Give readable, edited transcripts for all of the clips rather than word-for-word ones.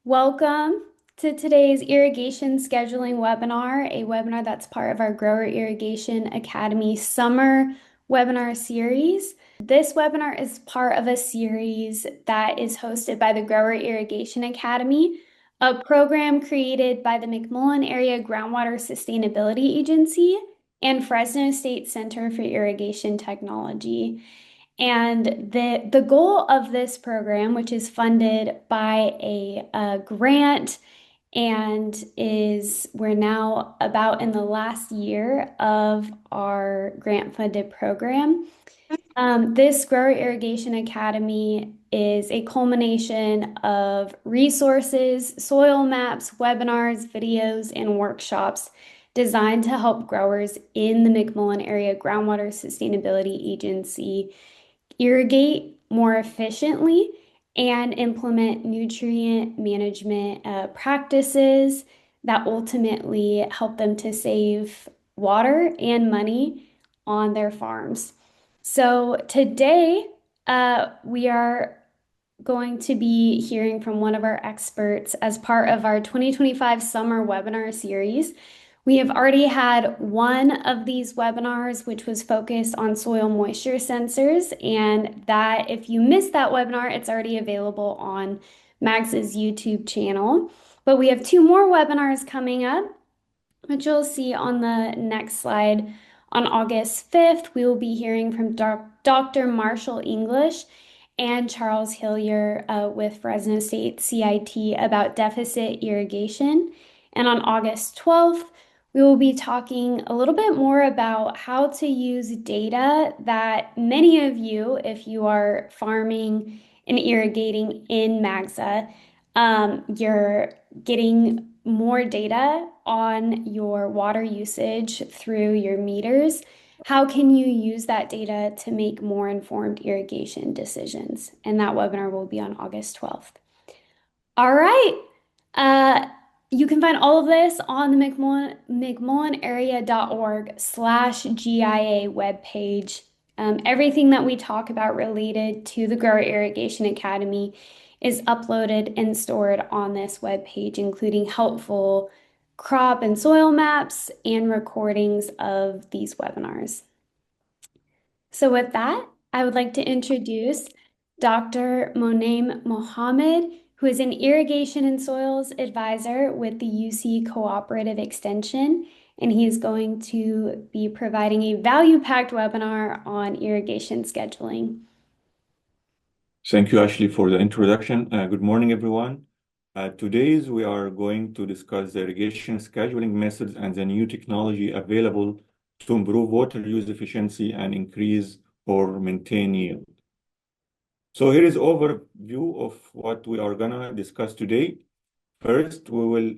Welcome to today's irrigation scheduling webinar, a webinar that's part of our Grower Irrigation Academy summer webinar series. This webinar is part of a series that is hosted by the Grower Irrigation Academy, a program created by the McMullen Area Groundwater Sustainability Agency and Fresno State Center for Irrigation Technology. And the goal of this program, which is funded by a grant and we're now about in the last year of our grant funded program. This Grower Irrigation Academy is a culmination of resources, soil maps, webinars, videos, and workshops designed to help growers in the McMullen Area Groundwater Sustainability Agency irrigate more efficiently and implement nutrient management practices that ultimately help them to save water and money on their farms. So today, we are going to be hearing from one of our experts as part of our 2025 summer webinar series. We have already had one of these webinars, which was focused on soil moisture sensors, and that if you missed that webinar, it's already available on Max's YouTube channel. But we have two more webinars coming up, which you'll see on the next slide. On August 5th, we will be hearing from Dr. Marshall English and Charles Hillier with Fresno State CIT about deficit irrigation. And on August 12th, we will be talking a little bit more about how to use data that many of you, if you are farming and irrigating in MAGSA, you're getting more data on your water usage through your meters. How can you use that data to make more informed irrigation decisions? And that webinar will be on August 12th. All right. You can find all of this on the McMullenArea.org/GIA webpage. Everything that we talk about related to the Grower Irrigation Academy is uploaded and stored on this webpage, including helpful crop and soil maps and recordings of these webinars. So with that, I would like to introduce Dr. Monaim Mohammed, who is an Irrigation and Soils Advisor with the UC Cooperative Extension, and he is going to be providing a value-packed webinar on irrigation scheduling. Thank you, Ashley, for the introduction. Good morning, everyone. Today, we are going to discuss the irrigation scheduling methods and the new technology available to improve water use efficiency and increase or maintain yield. So here is an overview of what we are going to discuss today. First, we will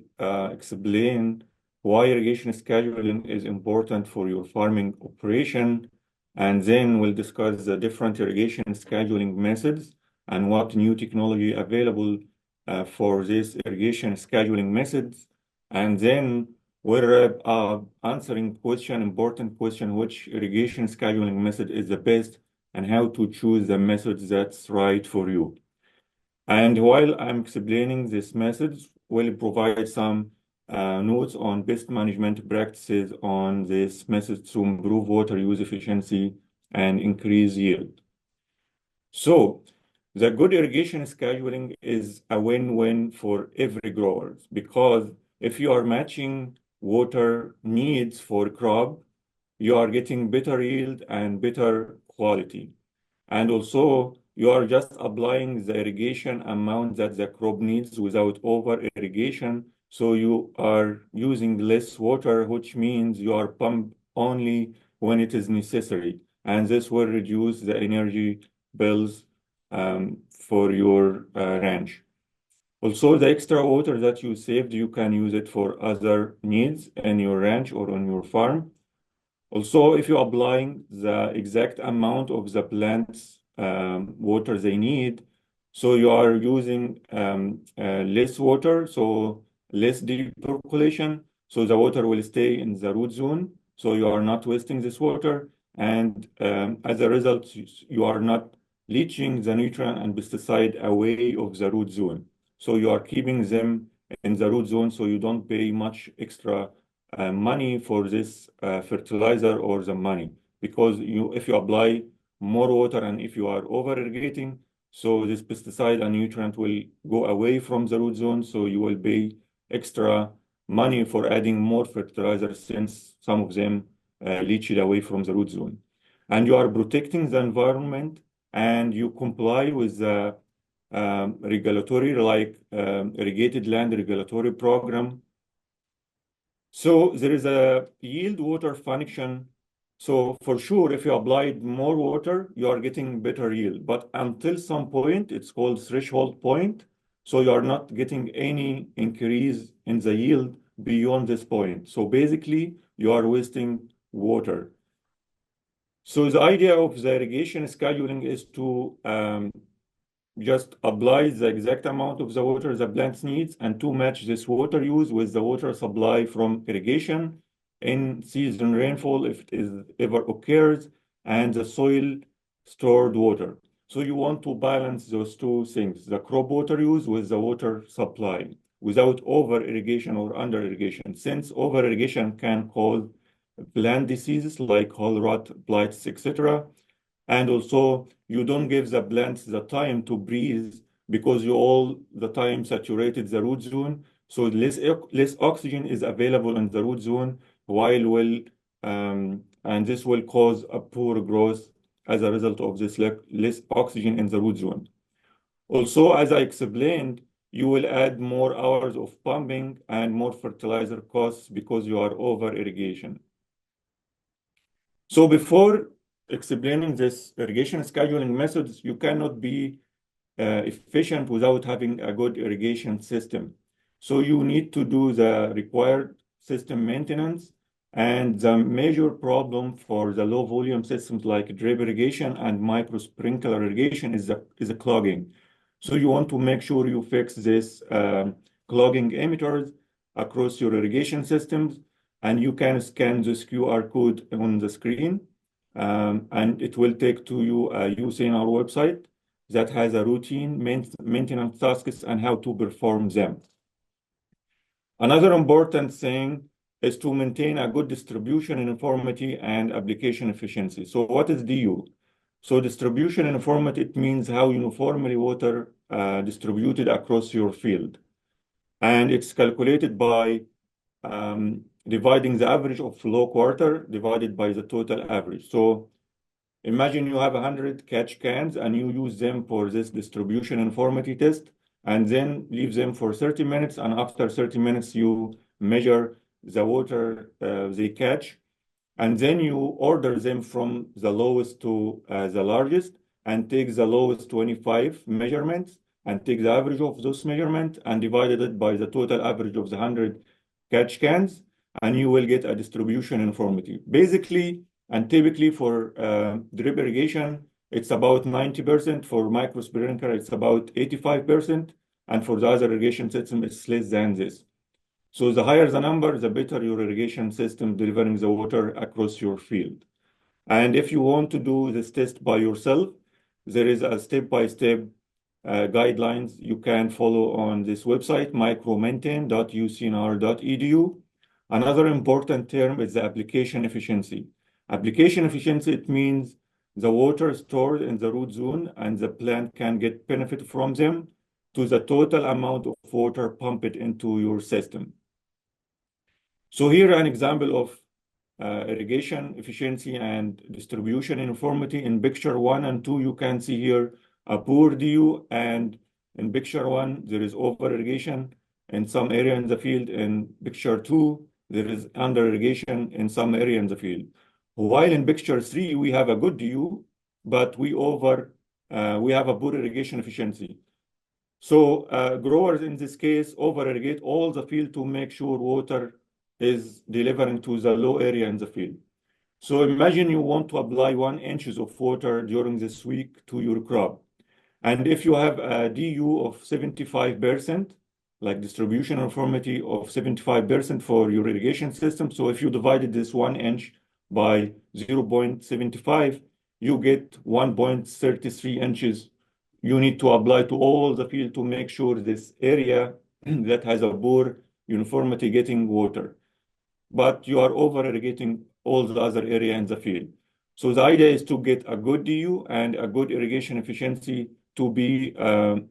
explain why irrigation scheduling is important for your farming operation, and then we'll discuss the different irrigation scheduling methods and what new technology available for this irrigation scheduling methods. And then we'll wrap up answering important question, which irrigation scheduling method is the best and how to choose the method that's right for you. And while I'm explaining this method, we'll provide some notes on best management practices on this method to improve water use efficiency and increase yield. So the good irrigation scheduling is a win-win for every grower, because if you are matching water needs for crop, you are getting better yield and better quality. And also, you are just applying the irrigation amount that the crop needs without over irrigation. So you are using less water, which means you are pumped only when it is necessary. And this will reduce the energy bills for your ranch. Also, the extra water that you saved, you can use it for other needs in your ranch or on your farm. Also, if you're applying the exact amount of the plants water they need, so you are using less water, so less deep percolation, so the water will stay in the root zone, so you are not wasting this water, and as a result, you are not leaching the nutrient and pesticide away of the root zone. So you are keeping them in the root zone, so you don't pay much extra money for this fertilizer or the money, because if you apply more water and if you are over irrigating, so this pesticide and nutrient will go away from the root zone, so you will pay extra money for adding more fertilizer since some of them leached away from the root zone. And you are protecting the environment and you comply with the regulatory, like irrigated land regulatory program. So there is a yield water function. So for sure, if you applied more water, you are getting better yield. But until some point, it's called threshold point. So you are not getting any increase in the yield beyond this point. So basically, you are wasting water. So the idea of the irrigation scheduling is to just apply the exact amount of the water the plants needs and to match this water use with the water supply from irrigation in season rainfall if it is ever occurs and the soil stored water. So you want to balance those two things, the crop water use with the water supply without over irrigation or under irrigation, since over irrigation can cause plant diseases like whole rot, blights, etc. And also, you don't give the plants the time to breathe because you all the time saturated the root zone. So less oxygen is available in the root zone, and this will cause a poor growth as a result of this less oxygen in the root zone. Also, as I explained, you will add more hours of pumping and more fertilizer costs because you are over irrigation. So before explaining this irrigation scheduling methods, you cannot be efficient without having a good irrigation system. So you need to do the required system maintenance. And the major problem for the low volume systems like drip irrigation and micro sprinkler irrigation is the clogging. So you want to make sure you fix this clogging emitters across your irrigation systems, and you can scan this QR code on the screen, and it will take to you using our website that has a routine maintenance tasks and how to perform them. Another important thing is to maintain a good distribution uniformity and application efficiency. So what is DU? So distribution uniformity, it means how uniformly water distributed across your field. And it's calculated by dividing the average of flow quarter divided by the total average. So imagine you have 100 catch cans and you use them for this distribution uniformity test and then leave them for 30 minutes. And after 30 minutes, you measure the water they catch. And then you order them from the lowest to the largest and take the lowest 25 measurements and take the average of those measurements and divided it by the total average of the 100 catch cans, and you will get a distribution uniformity. Basically, and typically for drip irrigation, it's about 90%. For micro sprinkler, it's about 85%. And for the other irrigation system, it's less than this. So the higher the number, the better your irrigation system delivering the water across your field. And if you want to do this test by yourself, there is a step-by-step guidelines you can follow on this website, micromaintain.ucnr.edu. Another important term is the application efficiency. Application efficiency, it means the water stored in the root zone and the plant can get benefit from them to the total amount of water pumped into your system. So here an example of irrigation efficiency and distribution uniformity. In picture 1 and 2, you can see here a poor DU, and in picture 1, there is over irrigation in some area in the field. In picture 2, there is under irrigation in some area in the field. While in picture 3, we have a good DU, but we have a poor irrigation efficiency. So growers in this case over irrigate all the field to make sure water is delivering to the low area in the field. So imagine you want to apply 1 inch of water during this week to your crop. And if you have a DU of 75%, like distribution uniformity of 75% for your irrigation system, so if you divided this 1 inch by 0.75, you get 1.33 inches you need to apply to all the field to make sure this area that has a poor uniformity getting water, but you are over irrigating all the other area in the field. So the idea is to get a good DU and a good irrigation efficiency to be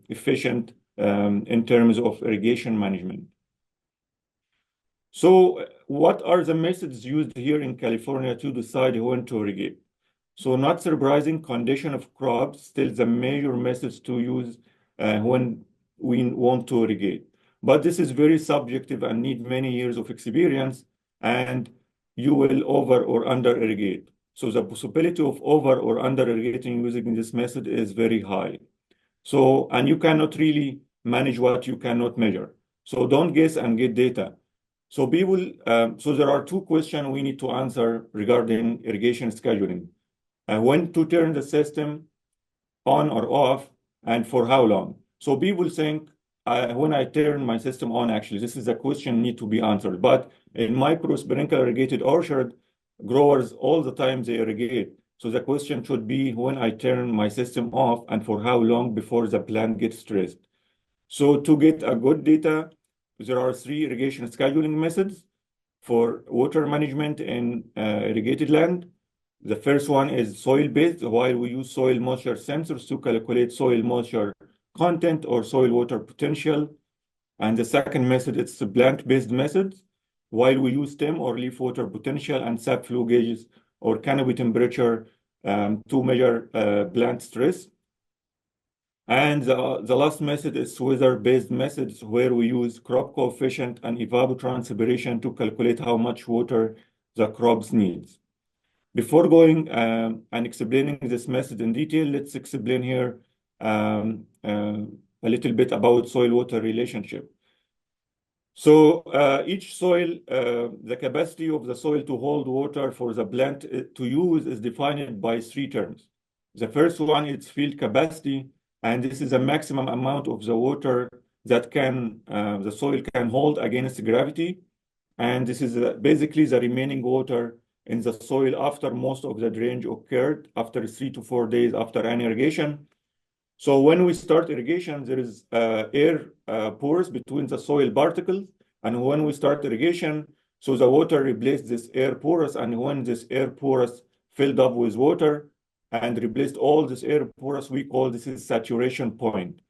efficient in terms of irrigation management. So what are the methods used here in California to decide when to irrigate? So not surprising, condition of crops still the major methods to use when we want to irrigate. But this is very subjective and need many years of experience, and you will over or under irrigate. So the possibility of over or under irrigating using this method is very high. So, and you cannot really manage what you cannot measure. So don't guess and get data. So so there are two questions we need to answer regarding irrigation scheduling. When to turn the system on or off, and for how long. So people think, when I turn my system on, actually, this is a question need to be answered. But in micro sprinkler irrigated orchard, growers all the time they irrigate. So the question should be when I turn my system off and for how long before the plant gets stressed. So to get a good data, there are three irrigation scheduling methods for water management in irrigated land. The first one is soil-based, while we use soil moisture sensors to calculate soil moisture content or soil water potential. And the second method is the plant-based method, while we use stem or leaf water potential and sap flow gauges or canopy temperature to measure plant stress. And the last method is weather-based methods, where we use crop coefficient and evapotranspiration to calculate how much water the crops needs. Before going and explaining this method in detail, let's explain here a little bit about soil-water relationship. So each soil, the capacity of the soil to hold water for the plant to use is defined by three terms. The first one is field capacity, and this is a maximum amount of the water that the soil can hold against gravity. And this is basically the remaining water in the soil after most of the drainage occurred after 3 to 4 days after an irrigation. So when we start irrigation, there is air pores between the soil particles. And when we start irrigation, so the water replaced this air pores. And when this air pores filled up with water and replaced all this air pores, we call this is saturation point.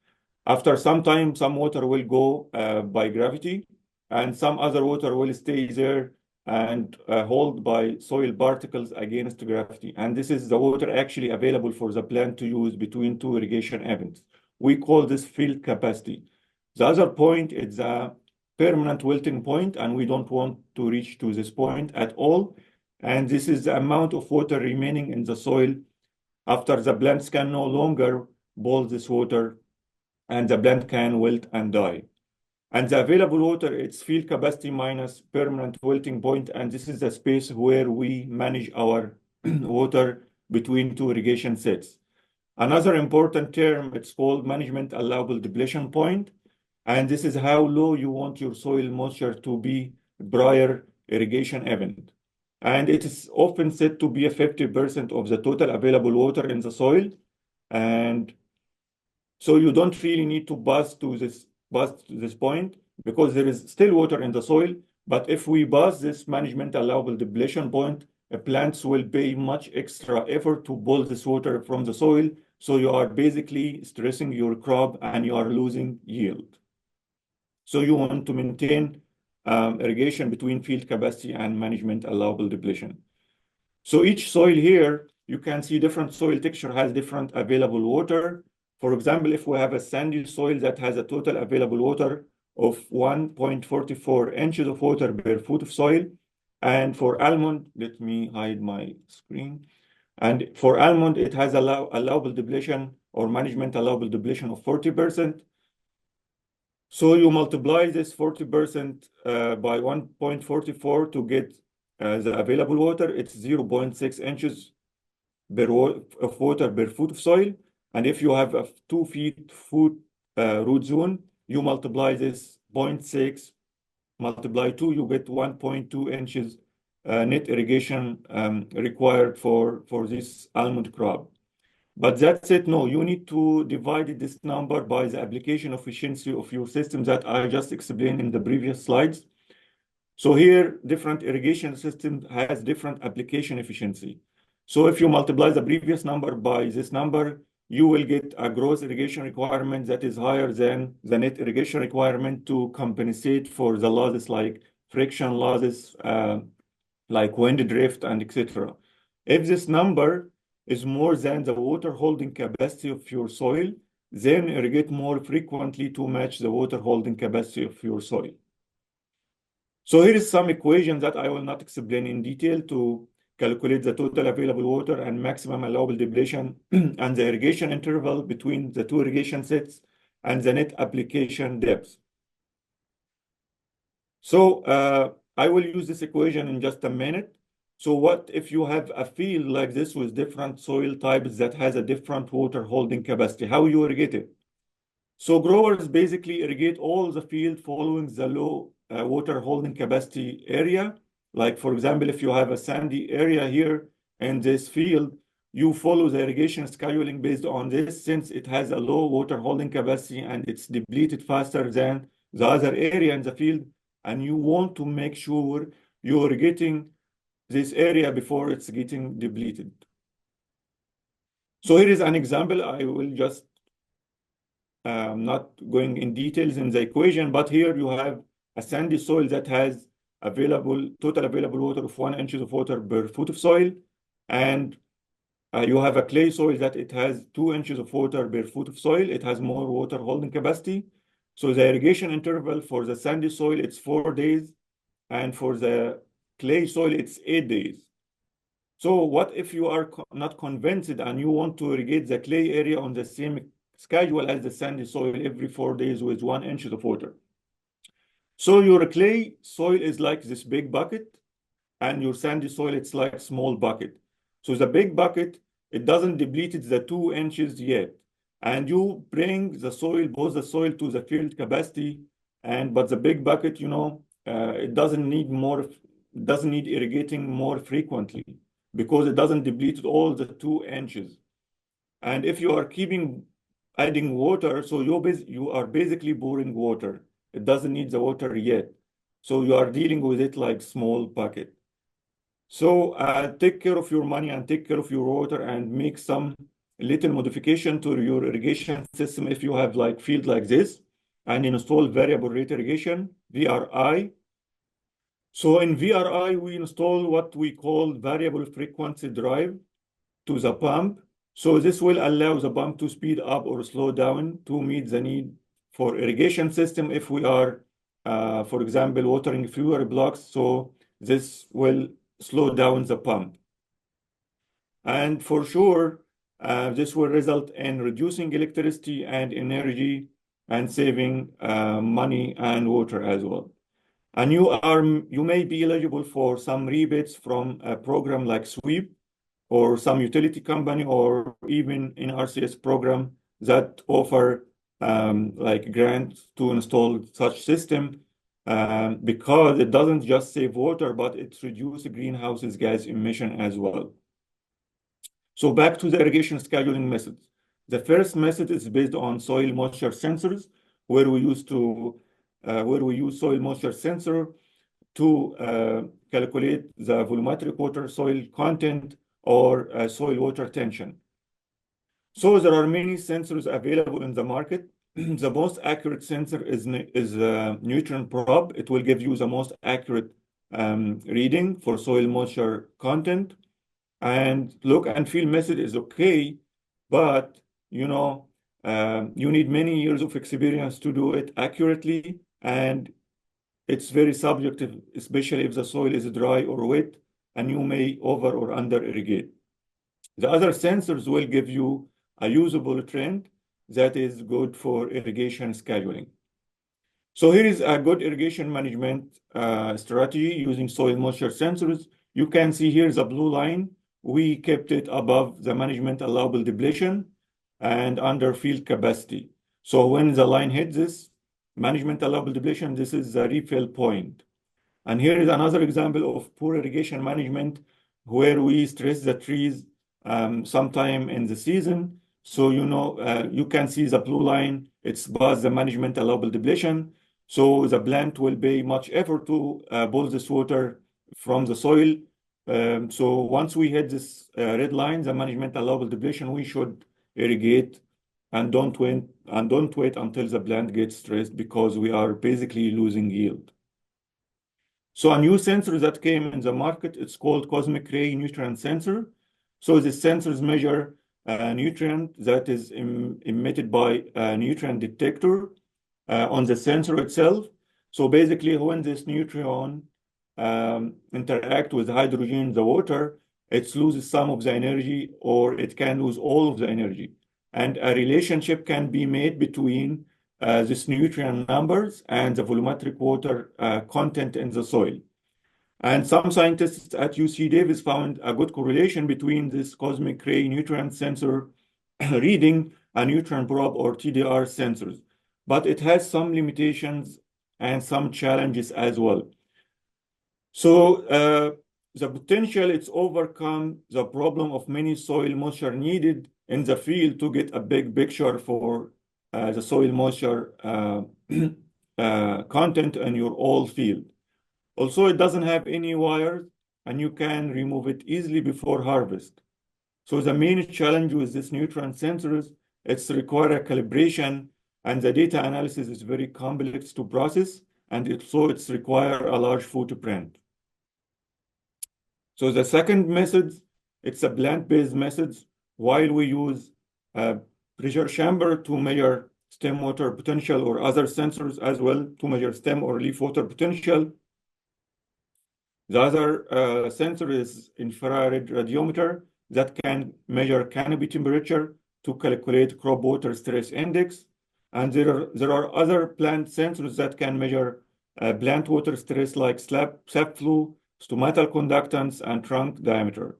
After some time, some water will go by gravity, and some other water will stay there and hold by soil particles against gravity. And this is the water actually available for the plant to use between two irrigation events. We call this field capacity. The other point is a permanent wilting point, and we don't want to reach to this point at all. And this is the amount of water remaining in the soil after the plants can no longer hold this water and the plant can wilt and die. And the available water, it's field capacity minus permanent wilting point, and this is the space where we manage our water between two irrigation sets. Another important term, it's called management allowable depletion point, and this is how low you want your soil moisture to be prior irrigation event. And it is often said to be a 50% of the total available water in the soil. And so you don't really need to pass to this point because there is still water in the soil. But if we pass this management allowable depletion point, plants will pay much extra effort to pull this water from the soil. So you are basically stressing your crop and you are losing yield. So you want to maintain irrigation between field capacity and management allowable depletion. So each soil here, you can see different soil texture has different available water. For example, if we have a sandy soil that has a total available water of 1.44 inches of water per foot of soil, and for almond, let me hide my screen. And for almond, it has allowable depletion or management allowable depletion of 40%. So you multiply this 40% by 1.44 to get the available water. It's 0.6 inches of water per foot of soil. And if you have a 2 feet foot root zone, you multiply this 0.6 multiply 2, you get 1.2 inches net irrigation required for this almond crop. But that's it. No, you need to divide this number by the application efficiency of your system that I just explained in the previous slides. So here, different irrigation system has different application efficiency. So if you multiply the previous number by this number, you will get a gross irrigation requirement that is higher than the net irrigation requirement to compensate for the losses like friction losses, like wind drift and etc. If this number is more than the water holding capacity of your soil, then irrigate more frequently to match the water holding capacity of your soil. So here is some equation that I will not explain in detail to calculate the total available water and maximum allowable depletion and the irrigation interval between the two irrigation sets and the net application depth. So I will use this equation in just a minute. So what if you have a field like this with different soil types that has a different water holding capacity? How you irrigate it? So growers basically irrigate all the field following the low water holding capacity area. Like for example, if you have a sandy area here in this field, you follow the irrigation scheduling based on this since it has a low water holding capacity and it's depleted faster than the other area in the field. And you want to make sure you're getting this area before it's getting depleted. So here is an example. I will just not going in details in the equation, but here you have a sandy soil that has total available water of 1 inch of water per foot of soil, and you have a clay soil that it has 2 inches of water per foot of soil. It has more water holding capacity. So the irrigation interval for the sandy soil, it's 4 days, and for the clay soil, it's 8 days. So what if you are not convinced and you want to irrigate the clay area on the same schedule as the sandy soil every 4 days with 1 inch of water? So your clay soil is like this big bucket, and your sandy soil, it's like small bucket. So the big bucket, it doesn't deplete the 2 inches yet. And you bring the soil, both the soil to the field capacity, but the big bucket, it doesn't need irrigating more frequently because it doesn't deplete all the 2 inches. And if you are adding water, so you are basically pouring water. It doesn't need the water yet. So you are dealing with it like small bucket. So take care of your money and take care of your water and make some little modification to your irrigation system if you have like field like this, and install variable rate irrigation, VRI. So in VRI, we install what we call variable frequency drive to the pump. So this will allow the pump to speed up or slow down to meet the need for irrigation system if we are, for example, watering fewer blocks. So this will slow down the pump. And for sure, this will result in reducing electricity and energy and saving money and water as well. And you may be eligible for some rebates from a program like SWEEP or some utility company or even in RCS program that offer like grants to install such system because it doesn't just save water, but it reduces greenhouse gas emission as well. So back to the irrigation scheduling methods. The first method is based on soil moisture sensors, where we use soil moisture sensor to calculate the volumetric water soil content or soil water tension. So there are many sensors available in the market. The most accurate sensor is nutrient probe. It will give you the most accurate reading for soil moisture content. And look and feel method is okay, but you need many years of experience to do it accurately, and it's very subjective, especially if the soil is dry or wet, and you may over or under irrigate. The other sensors will give you a usable trend that is good for irrigation scheduling. So here is a good irrigation management strategy using soil moisture sensors. You can see here the blue line. We kept it above the management allowable depletion and under field capacity. So when the line hits this management allowable depletion, this is the refill point. And here is another example of poor irrigation management where we stress the trees sometime in the season. So, you can see the blue line, it's past the management allowable depletion. So the plant will pay much effort to pull this water from the soil. So once we hit this red line, the management allowable depletion, we should irrigate and don't wait until the plant gets stressed because we are basically losing yield. So a new sensor that came in the market, it's called cosmic ray nutrient sensor. So the sensors measure a nutrient that is emitted by a nutrient detector on the sensor itself. So basically, when this neutron interact with hydrogen in the water, it loses some of the energy or it can lose all of the energy. And a relationship can be made between this nutrient numbers and the volumetric water content in the soil. And some scientists at UC Davis found a good correlation between this cosmic ray nutrient sensor reading a nutrient probe or TDR sensors. But it has some limitations and some challenges as well. So the potential it's overcome the problem of many soil moisture needed in the field to get a big picture for the soil moisture content in your all field. Also, it doesn't have any wires and you can remove it easily before harvest. So the main challenge with this nutrient sensors, it's require a calibration and the data analysis is very complex to process and it's require a large footprint. So the second method, it's a plant-based method. While we use a pressure chamber to measure stem water potential or other sensors as well to measure stem or leaf water potential. The other sensor is infrared radiometer that can measure canopy temperature to calculate crop water stress index. And there are other plant sensors that can measure plant water stress like sap flow, stomatal conductance, and trunk diameter.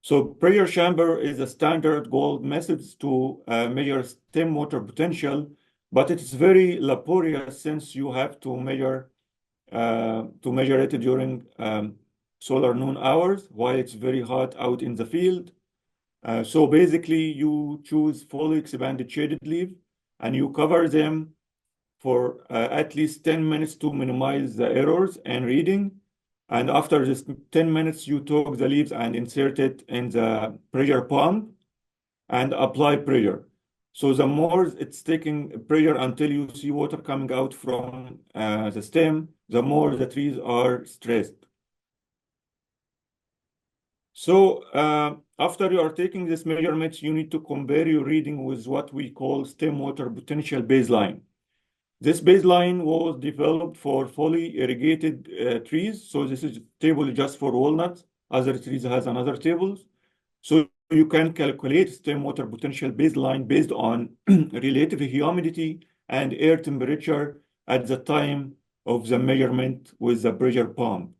So pressure chamber is a standard gold method to measure stem water potential, but it's very laborious since you have to measure it during solar noon hours while it's very hot out in the field. So basically, you choose fully expanded shaded leaf and you cover them for at least 10 minutes to minimize the errors and reading. And after this 10 minutes, you took the leaves and insert it in the pressure pump and apply pressure. So the more it's taking pressure until you see water coming out from the stem, the more the trees are stressed. So after you are taking these measurements, you need to compare your reading with what we call stem water potential baseline. This baseline was developed for fully irrigated trees. So this is table just for walnuts. Other trees has another tables. So you can calculate stem water potential baseline based on relative humidity and air temperature at the time of the measurement with the pressure pump.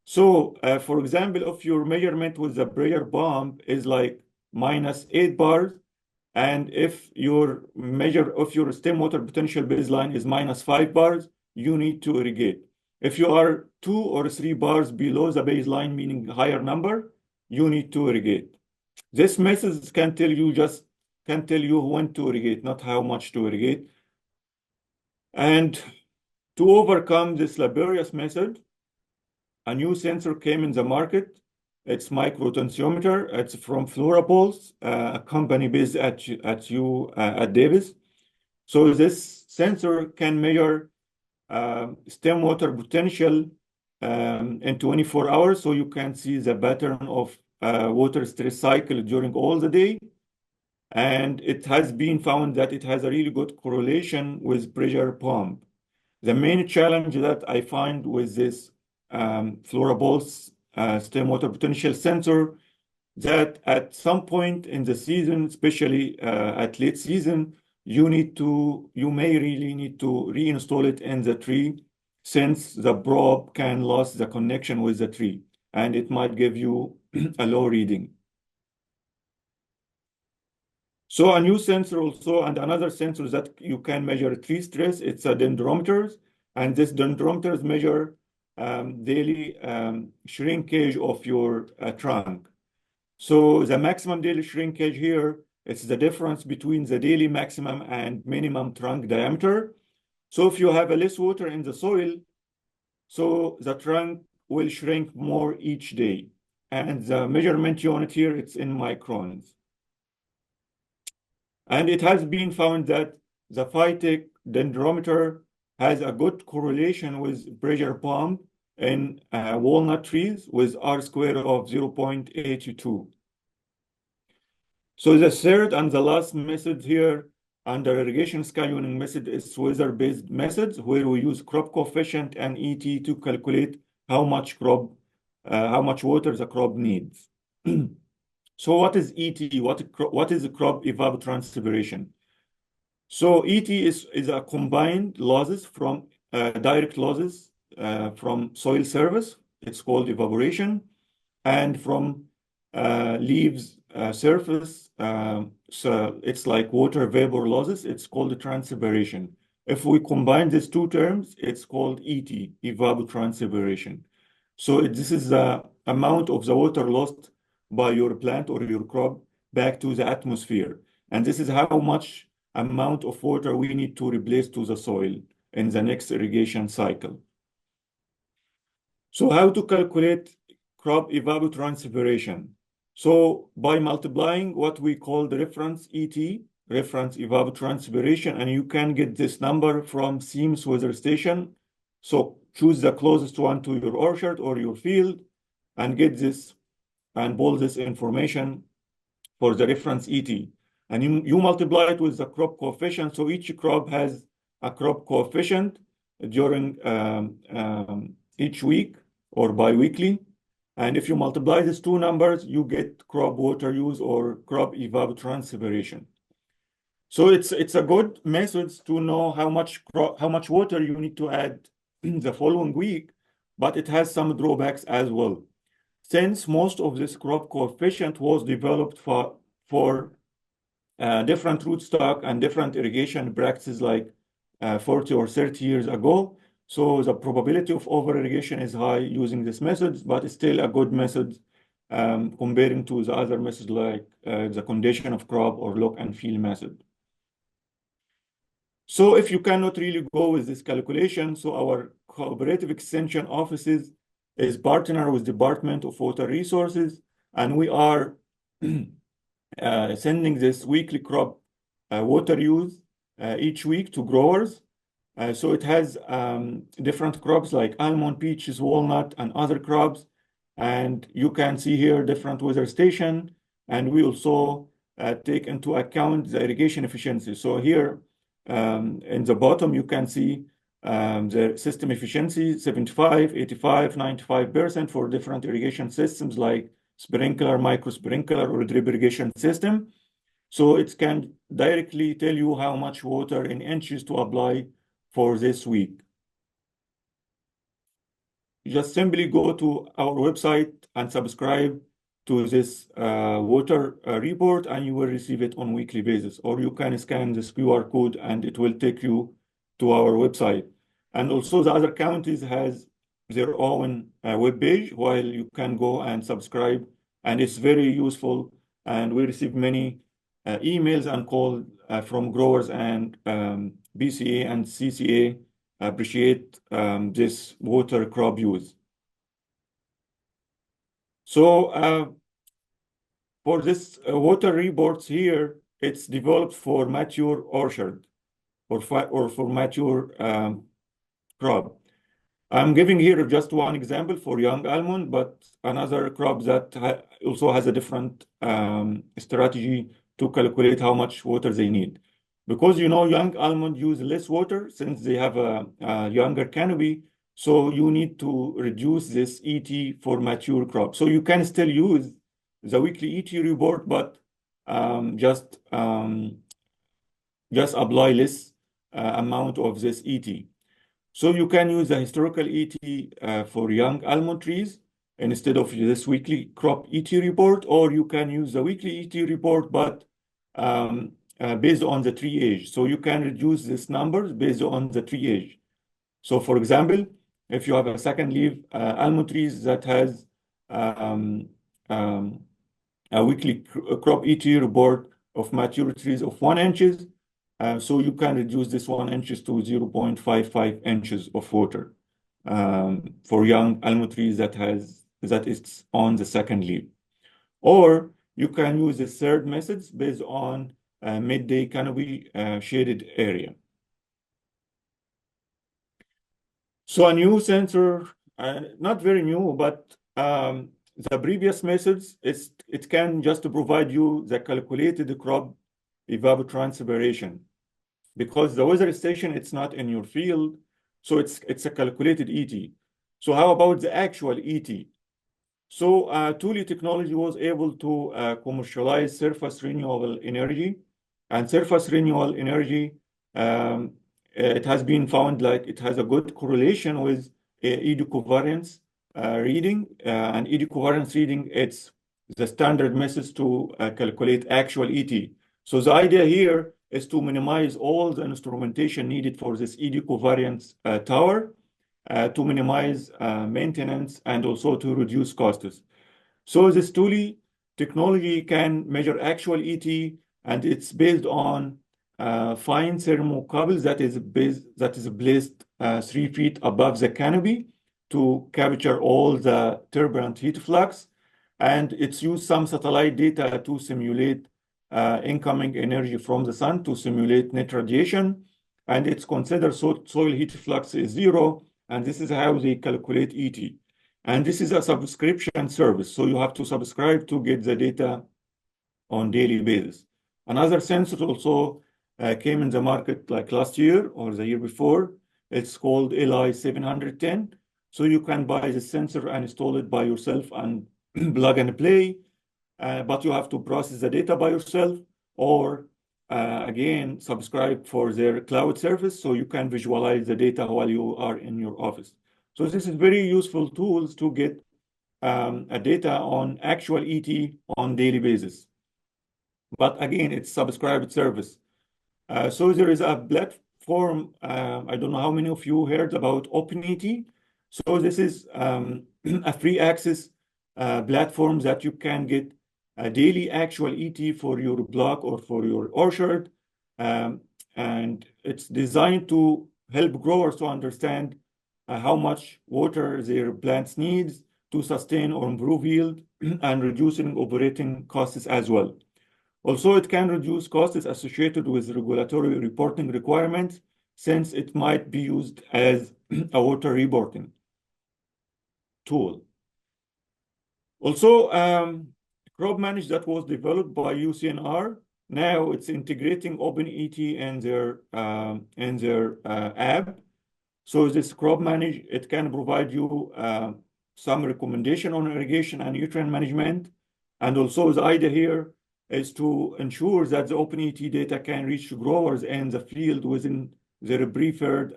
So for example, if your measurement with the pressure pump is like -8 bars, and if your measure of your stem water potential baseline is -5 bars, you need to irrigate. If you are 2 or 3 bars below the baseline, meaning higher number, you need to irrigate. This method can tell you when to irrigate, not how much to irrigate. And to overcome this laborious method, a new sensor came in the market. It's microtensiometer. It's from Fluorapulse, a company based at Davis. So this sensor can measure stem water potential in 24 hours, so you can see the pattern of water stress cycle during all the day. And it has been found that it has a really good correlation with pressure pump. The main challenge that I find with this Fluorapulse stem water potential sensor that at some point in the season, especially at late season, you may really need to reinstall it in the tree since the probe can lose the connection with the tree and it might give you a low reading. So a new sensor also, and another sensor that you can measure tree stress, it's a dendrometers, and this dendrometers measure daily shrinkage of your trunk. So the maximum daily shrinkage here, it's the difference between the daily maximum and minimum trunk diameter. So if you have a less water in the soil, so the trunk will shrink more each day. And the measurement unit here, it's in microns. And it has been found that the phytic dendrometer has a good correlation with pressure pump in walnut trees with R square of 0.82. So the third and the last method here under irrigation scheduling method is weather-based methods where we use crop coefficient and ET to calculate how much water the crop needs. So what is ET? What is crop evapotranspiration? So ET is a combined losses from direct losses from soil surface. It's called evaporation, and from leaves surface. So it's like water vapor losses. It's called transpiration. If we combine these two terms, it's called ET, evapotranspiration. So this is the amount of the water lost by your plant or your crop back to the atmosphere. And this is how much amount of water we need to replace to the soil in the next irrigation cycle. So how to calculate crop evapotranspiration? So by multiplying what we call the reference ET, reference evapotranspiration, and you can get this number from Siemens weather station. So choose the closest one to your orchard or your field and get this and pull this information for the reference ET. And you multiply it with the crop coefficient. So each crop has a crop coefficient during each week or biweekly. And if you multiply these two numbers, you get crop water use or crop evapotranspiration. So it's a good method to know how much water you need to add the following week, but it has some drawbacks as well. Since most of this crop coefficient was developed for different rootstock and different irrigation practices like 40 or 30 years ago. So the probability of over-irrigation is high using this method, but it's still a good method comparing to the other methods like the condition of crop or look and feel method. So if you cannot really go with this calculation, so our cooperative extension offices is partner with Department of Water Resources, and we are sending this weekly crop water use each week to growers. So it has different crops like almond, peaches, walnut, and other crops. And you can see here different weather station. And we also take into account the irrigation efficiency. So here in the bottom, you can see the system efficiency, 75, 85, 95% for different irrigation systems like sprinkler, micro sprinkler, or drip irrigation system. So it can directly tell you how much water in inches to apply for this week. You just simply go to our website and subscribe to this water report, and you will receive it on weekly basis. Or you can scan this QR code and it will take you to our website. And also the other counties has their own web page while you can go and subscribe. And it's very useful. And we receive many emails and calls from growers and BCA and CCA appreciate this water crop use. So for this water reports here, it's developed for mature orchard or for mature crop. I'm giving here just one example for young almond, but another crop that also has a different strategy to calculate how much water they need. Because young almond use less water since they have a younger canopy, so you need to reduce this ET for mature crop. So you can still use the weekly ET report, but just apply less amount of this ET. So you can use the historical ET for young almond trees instead of this weekly crop ET report, or you can use the weekly ET report, but based on the tree age. So you can reduce these numbers based on the tree age. So for example, if you have a second leaf almond trees that has a weekly crop ET report of mature trees of 1 inches. So you can reduce this 1 inches to 0.55 inches of water for young almond trees that is on the second leaf. Or you can use the third methods based on midday canopy shaded area. So a new sensor, not very new, but the previous methods, it can just provide you the calculated crop evapotranspiration because the weather station, it's not in your field, so it's a calculated ET. So how about the actual ET? So Thule technology was able to commercialize surface renewable energy, and surface renewable energy, it has been found like it has a good correlation with ED covariance reading, and ED covariance reading, it's the standard method to calculate actual ET. So the idea here is to minimize all the instrumentation needed for this ED covariance tower, to minimize maintenance and also to reduce costs. So this Thule technology can measure actual ET, and it's based on fine thermocouples that is placed 3 feet above the canopy to capture all the turbulent heat flux, and it's used some satellite data to simulate incoming energy from the sun to simulate net radiation, and it's considered soil heat flux is zero, and this is how they calculate ET. And this is a subscription service, so you have to subscribe to get the data on daily basis. Another sensor also came in the market like last year or the year before. It's called LI 710. So you can buy the sensor and install it by yourself and plug and play, but you have to process the data by yourself, or again, subscribe for their cloud service so you can visualize the data while you are in your office. So this is very useful tools to get a data on actual ET on daily basis. But again, it's subscribed service. So there is a platform. I don't know how many of you heard about OpenET. So this is a free access platform that you can get a daily actual ET for your block or for your orchard. And it's designed to help growers to understand how much water their plants needs to sustain or improve yield and reducing operating costs as well. Also, it can reduce costs associated with regulatory reporting requirements since it might be used as a water reporting tool. Also, Crop Manage that was developed by UCNR, now it's integrating OpenET in their app. So this Crop Manage, it can provide you some recommendation on irrigation and nutrient management. And also the idea here is to ensure that the OpenET data can reach growers in the field within their preferred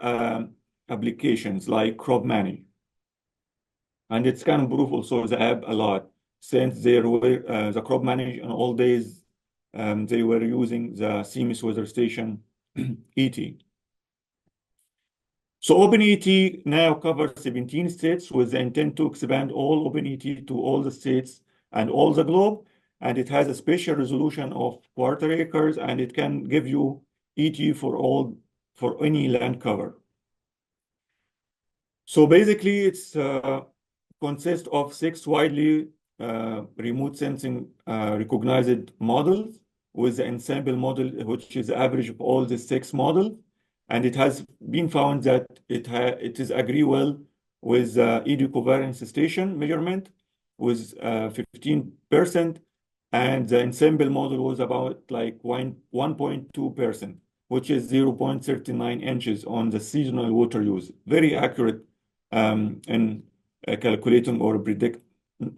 applications like Crop Manage. And it can improve also the app a lot since they were the Crop Manage on all days they were using the CMIS weather station ET. So OpenET now covers 17 states with the intent to expand all OpenET to all the states and all the globe. And it has a spatial resolution of quarter acres, and it can give you ET for any land cover. So basically, it's consists of 6 widely remote sensing recognized models with the ensemble model, which is the average of all the 6 models. And it has been found that it is agree well with ED covariance station measurement with 15%, and the ensemble model was about like 1.2%, which is 0.39 inches on the seasonal water use. Very accurate in calculating or predict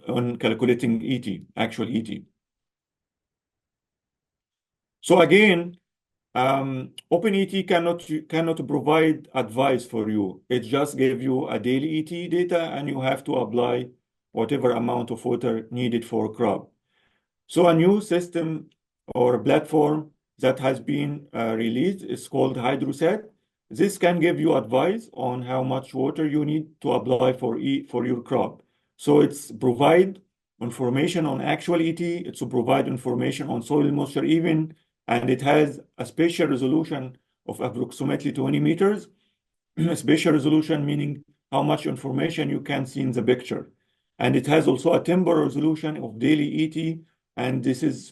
on calculating ET, actual ET. So again, OpenET cannot provide advice for you. It just gave you a daily ET data, and you have to apply whatever amount of water needed for crop. So a new system or platform that has been released is called HydroSat. This can give you advice on how much water you need to apply for your crop. So it's provide information on actual ET, it's to provide information on soil moisture even, and it has a spatial resolution of approximately 20 meters. Spatial resolution meaning how much information you can see in the picture. And it has also a temporal resolution of daily ET, and this is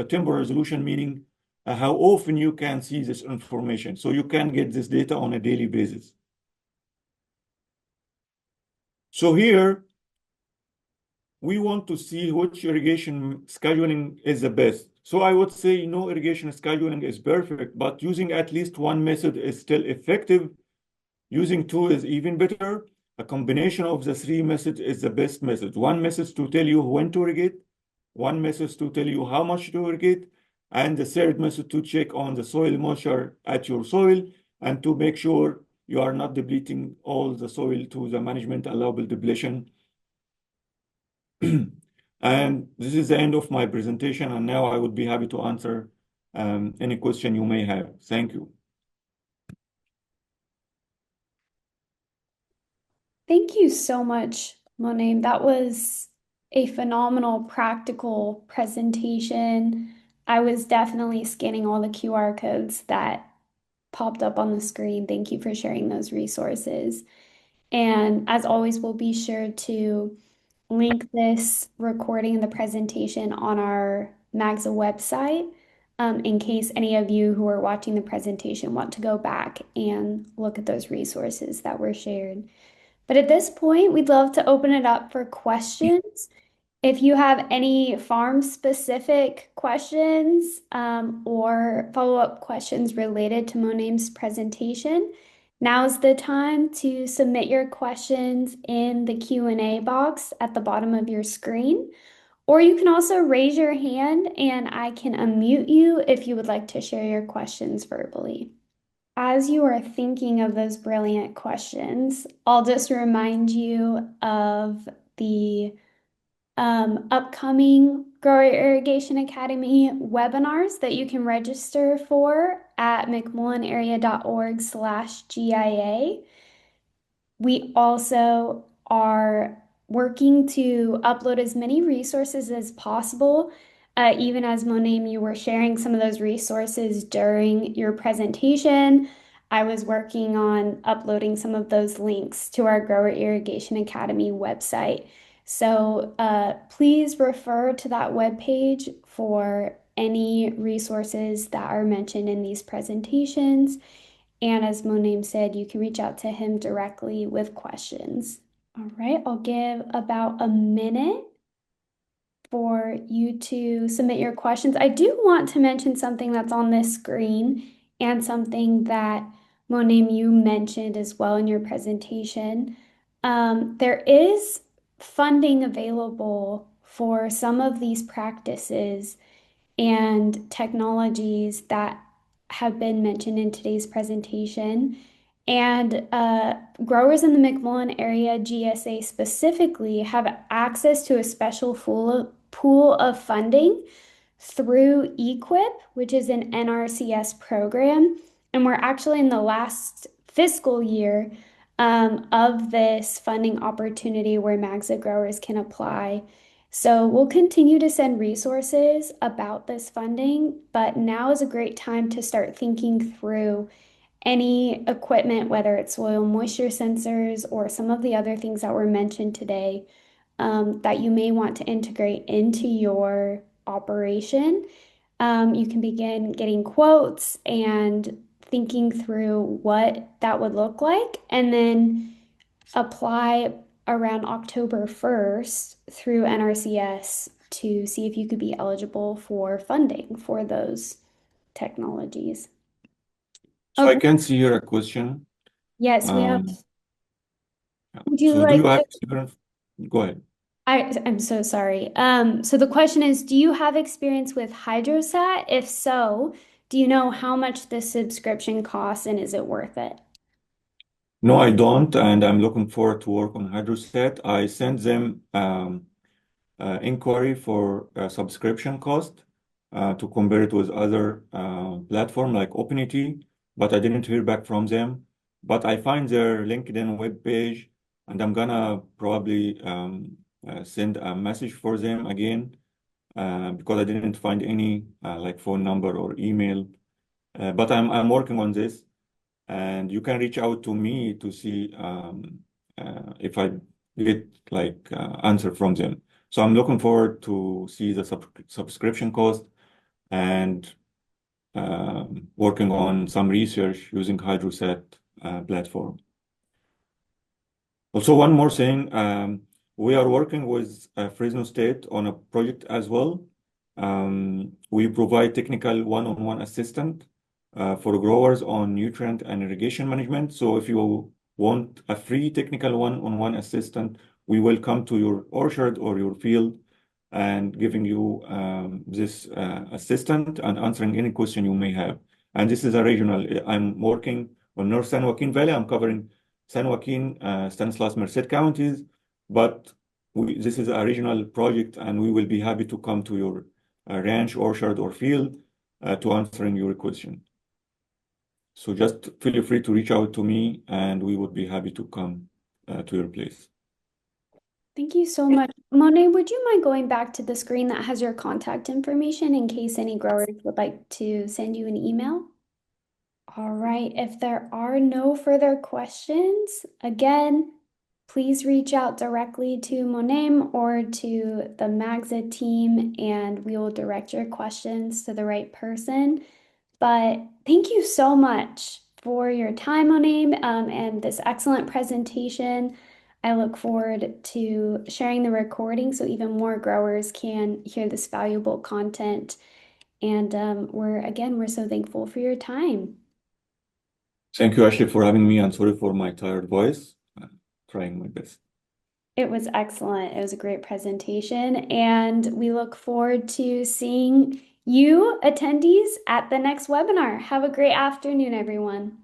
temporal resolution meaning how often you can see this information. So you can get this data on a daily basis. So here, we want to see which irrigation scheduling is the best. So I would say no irrigation scheduling is perfect, but using at least one method is still effective. Using two is even better. A combination of the three methods is the best method. One method to tell you when to irrigate, one method to tell you how much to irrigate, and the third method to check on the soil moisture at your soil and to make sure you are not depleting all the soil to the management allowable depletion. And this is the end of my presentation, and now I would be happy to answer any question you may have. Thank you. Thank you so much, Monaim. That was a phenomenal practical presentation. I was definitely scanning all the QR codes that popped up on the screen. Thank you for sharing those resources. And as always, we'll be sure to link this recording and the presentation on our MAGSA website, in case any of you who are watching the presentation want to go back and look at those resources that were shared. But at this point, we'd love to open it up for questions. If you have any farm-specific questions, or follow-up questions related to Monaim's presentation, now's the time to submit your questions in the Q&A box at the bottom of your screen. Or you can also raise your hand and I can unmute you if you would like to share your questions verbally. As you are thinking of those brilliant questions, I'll just remind you of the upcoming Grower Irrigation Academy webinars that you can register for at mcmillanarea.org/GIA. We also are working to upload as many resources as possible. Even as Monaim, you were sharing some of those resources during your presentation. I was working on uploading some of those links to our Grower Irrigation Academy website. So please refer to that webpage for any resources that are mentioned in these presentations. And as Monaim said, you can reach out to him directly with questions. All right, I'll give about a minute for you to submit your questions. I do want to mention something that's on this screen and something that Monaim, you mentioned as well in your presentation. There is funding available for some of these practices and technologies that have been mentioned in today's presentation. And growers in the McMullen area, GSA specifically, have access to a special pool of funding through EQIP, which is an NRCS program. And we're actually in the last fiscal year of this funding opportunity where MAGSA growers can apply. So we'll continue to send resources about this funding, but now is a great time to start thinking through any equipment, whether it's soil moisture sensors or some of the other things that were mentioned today, that you may want to integrate into your operation. You can begin getting quotes and thinking through what that would look like, and then apply around October 1st through NRCS to see if you could be eligible for funding for those technologies. So I can see here a question. Yes, we have. Um, Would you so do you like have to? experience? Go ahead. I'm so sorry. So the question is, do you have experience with Hydrosat? If so, do you know how much the subscription costs and is it worth it? No, I don't, and I'm looking forward to work on Hydroset. I sent them inquiry for subscription cost to compare it with other platform like OpenET, but I didn't hear back from them. But I find their LinkedIn web page, and I'm gonna probably send a message for them again because I didn't find any like phone number or email. But I'm working on this, and you can reach out to me to see if I get like answer from them. So I'm looking forward to see the subscription cost and working on some research using Hydrosat platform. Also, one more thing, we are working with Fresno State on a project as well. We provide technical one-on-one assistant for growers on nutrient and irrigation management. So if you want a free technical one-on-one assistant, we will come to your orchard or your field and giving you this assistant and answering any question you may have. And this is a regional. I'm working on North San Joaquin Valley. I'm covering San Joaquin, Stanislaus, Merced counties, but this is a regional project, and we will be happy to come to your ranch, orchard, or field to answering your question. So just feel free to reach out to me, and we would be happy to come to your place. Thank you so much. Monet, would you mind going back to the screen that has your contact information in case any growers would like to send you an email? All right, if there are no further questions, again, please reach out directly to Monem or to the Magza team, and we will direct your questions to the right person. But thank you so much for your time, Monem, and this excellent presentation. I look forward to sharing the recording so even more growers can hear this valuable content. And we're so thankful for your time. Thank you, Ashley, for having me, and sorry for my tired voice. Trying my best. It was excellent. It was a great presentation, and we look forward to seeing you attendees at the next webinar. Have a great afternoon, everyone.